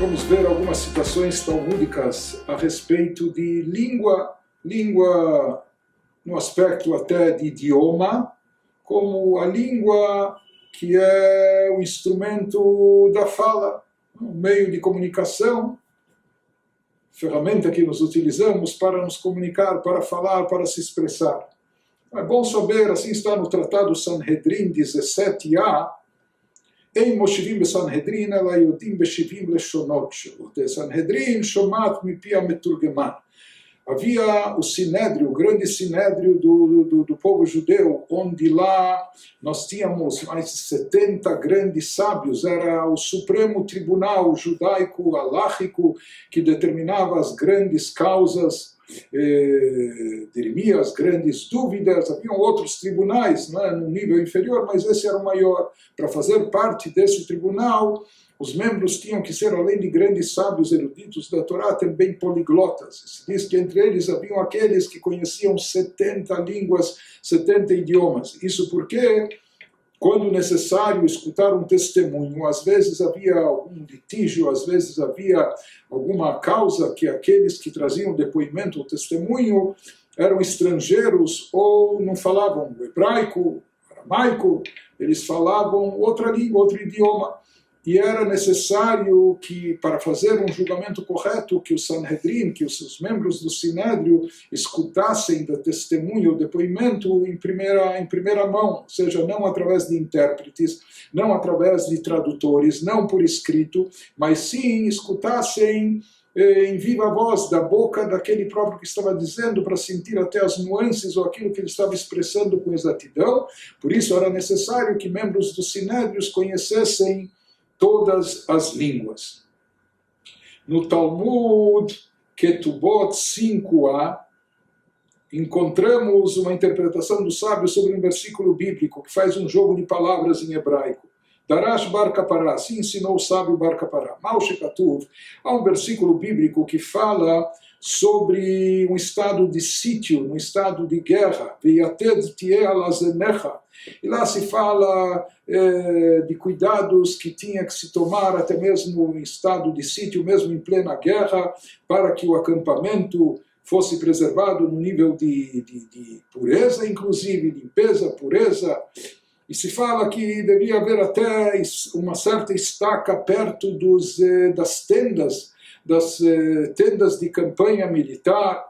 Vamos ver algumas citações talmúdicas a respeito de língua no aspecto até de idioma, como a língua que é o instrumento da fala, um meio de comunicação, ferramenta que nós utilizamos para nos comunicar, para falar, para se expressar. É bom saber, assim está no Tratado Sanhedrin 17a, Ein moshivim beSanhedrin ela yodim beshivim leshonot shelo. De Sanhedrin shomat mipi hameturgeman. Havia o sinédrio, o grande sinédrio do povo judeu, onde lá nós tínhamos mais de 70 grandes sábios, era o supremo tribunal judaico, aláhico, que determinava as grandes causas, dirimia as grandes dúvidas. Haviam outros tribunais, né, no nível inferior, mas esse era o maior. Para fazer parte desse tribunal, os membros tinham que ser, além de grandes sábios eruditos da Torá, também poliglotas. Se diz que entre eles haviam aqueles que conheciam 70 línguas, 70 idiomas. Isso porque, quando necessário escutar um testemunho, às vezes havia algum litígio, às vezes havia alguma causa que aqueles que traziam depoimento ou testemunho eram estrangeiros ou não falavam hebraico, aramaico, eles falavam outra língua, outro idioma. E era necessário que, para fazer um julgamento correto, que o Sanhedrin, que os membros do Sinédrio escutassem do testemunho, o depoimento em primeira mão, ou seja, não através de intérpretes, não através de tradutores, não por escrito, mas sim escutassem em viva voz, da boca daquele próprio que estava dizendo, para sentir até as nuances ou aquilo que ele estava expressando com exatidão. Por isso era necessário que membros do Sinédrios conhecessem todas as línguas. No Talmud Ketubot 5a, encontramos uma interpretação do sábio sobre um versículo bíblico que faz um jogo de palavras em hebraico. Darash Bar Kapará, assim ensinou o sábio Bar Kapará. Mauche Katuv, há um versículo bíblico que fala sobre um estado de sítio, um estado de guerra. Veyated tieh alazenecha. E lá se fala de cuidados que tinha que se tomar até mesmo em estado de sítio, mesmo em plena guerra, para que o acampamento fosse preservado no nível de pureza, inclusive limpeza, pureza. E se fala que devia haver até uma certa estaca perto das tendas de campanha militar.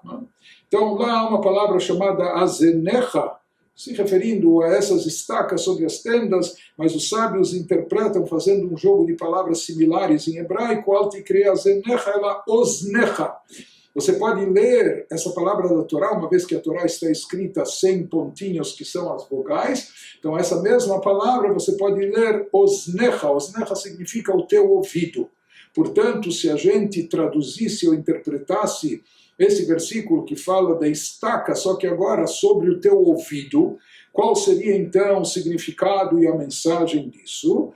Então lá há uma palavra chamada azenecha, se referindo a essas estacas sobre as tendas, mas os sábios interpretam fazendo um jogo de palavras similares em hebraico, altikreia azenecha, ela osnecha. Você pode ler essa palavra da Torá, uma vez que a Torá está escrita sem pontinhos, que são as vogais. Então essa mesma palavra você pode ler osnecha. Osnecha significa o teu ouvido. Portanto, se a gente traduzisse ou interpretasse esse versículo que fala da estaca, só que agora sobre o teu ouvido, qual seria então o significado e a mensagem disso?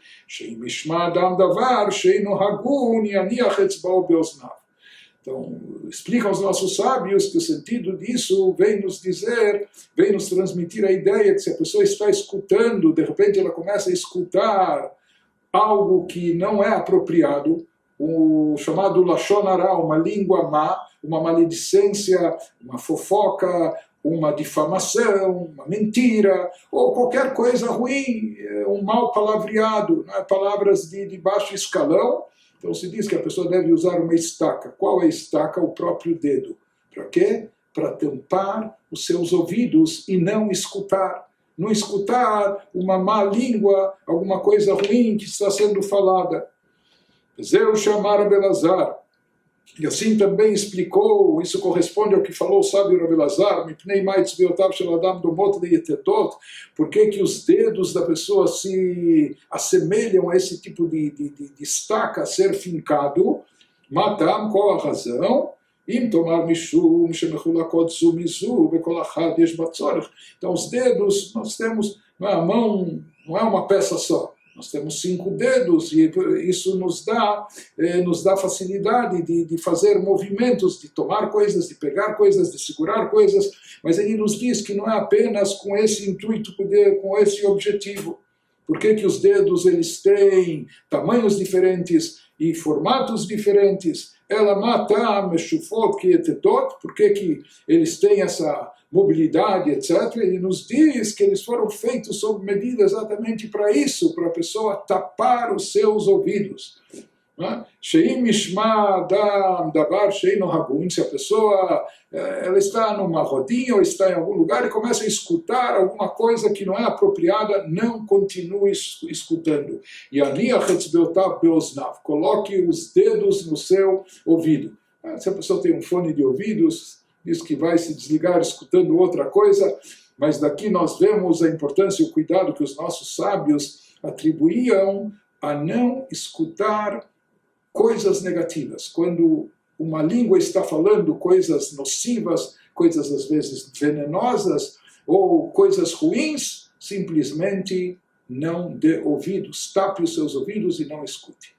Então, explicam os nossos sábios que o sentido disso vem nos transmitir a ideia que se a pessoa está escutando, de repente ela começa a escutar algo que não é apropriado, o chamado Lashon Hara, uma língua má, uma maledicência, uma fofoca, uma difamação, uma mentira, ou qualquer coisa ruim, um mal palavreado, né? Palavras de baixo escalão. Então se diz que a pessoa deve usar uma estaca. Qual é a estaca? O próprio dedo. Para quê? Para tampar os seus ouvidos e não escutar. Não escutar uma má língua, alguma coisa ruim que está sendo falada. Zeu chamar Rabi Elazar. E assim também explicou, isso corresponde ao que falou o sábio Rabi Elazar, por que os dedos da pessoa se assemelham a esse tipo de estaca a ser fincado. Matam, qual a razão? Então os dedos, nós temos, a mão não é uma peça só. Nós temos 5 dedos e isso nos dá facilidade de fazer movimentos, de tomar coisas, de pegar coisas, de segurar coisas, mas ele nos diz que não é apenas com esse intuito, com esse objetivo. Por que os dedos eles têm tamanhos diferentes, e formatos diferentes. Ela mata meshufot kietetot, por que eles têm essa mobilidade, etc. Ele nos diz que eles foram feitos sob medida exatamente para isso, para a pessoa tapar os seus ouvidos. Sheim mishma adam davar sheino hagun, se a pessoa ela está numa rodinha ou está em algum lugar e começa a escutar alguma coisa que não é apropriada, não continue escutando. E coloque os dedos no seu ouvido. Se a pessoa tem um fone de ouvidos, diz que vai se desligar escutando outra coisa, mas daqui nós vemos a importância e o cuidado que os nossos sábios atribuíam a não escutar coisas negativas. Quando uma língua está falando coisas nocivas, coisas às vezes venenosas, ou coisas ruins, simplesmente não dê ouvidos, tape os seus ouvidos e não escute.